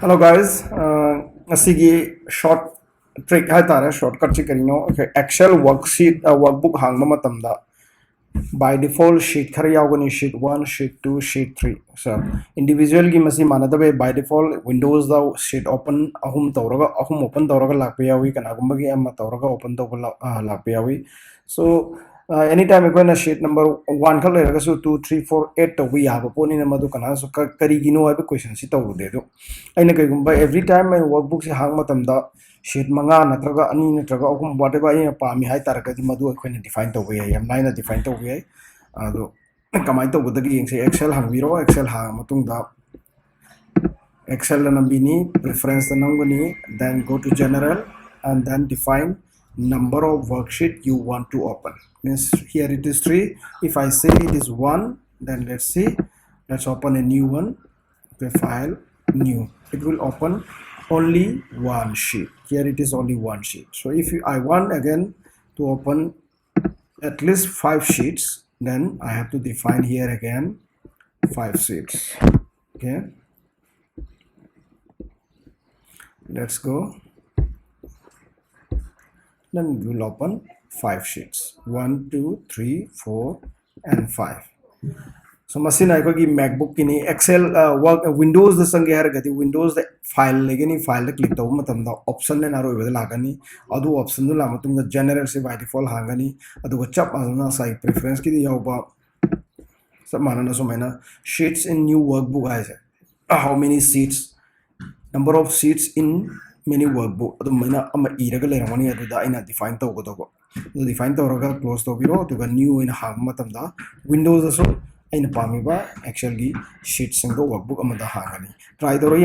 Hello guys, asigi short trick hai tare shortcut chi karino Excel worksheet workbook hangma matamda by default sheet khari yawgani sheet 1 sheet 2 sheet 3 so individual gi masi manadabe by default windows da sheet open ahum open tawraga lakpe yawi kana gumba gi amma tawraga open tawga lakpe yawi so anytime I go sheet number 1 khal leraga so 2 3 4 8 tawbi yaba poni na madu kana so kari gino hai question si tawde do aina kai gumba every time my workbook si hang matamda sheet manga natraga ani natraga ahum whatever ai pami hai taraka di madu akhoi define tawbe ai am line define tawbe ai ado kamai tawbudagi yengse excel hangwiro excel hang matungda Excel nambini preference nambani then go to general and then define number of worksheet you want to open means here it is 3 if I say it is 1 then let's open a new one the file new it will open only one sheet here it is only one sheet so if I want again to open at least 5 sheets then I have to define here again 5 sheets okay let's go then we will open 5 sheets 1 2 3 4 and 5 so masina ko gi macbook kini excel work windows the sange har gati windows the file legeni file click taw matam da option ne naro ibada lagani adu option du la matung da general se by default hangani adu chap azna sai preference ki yawba sab manana so maina sheets in new workbook aise how many sheets number of sheets in many workbook adu maina ama iraga leramani adu da ina define tawgodogo adu define tawraga close tawbiro adu new in hang matam da windows so aina pamiba excel gi sheets sing workbook amada hangani try tawro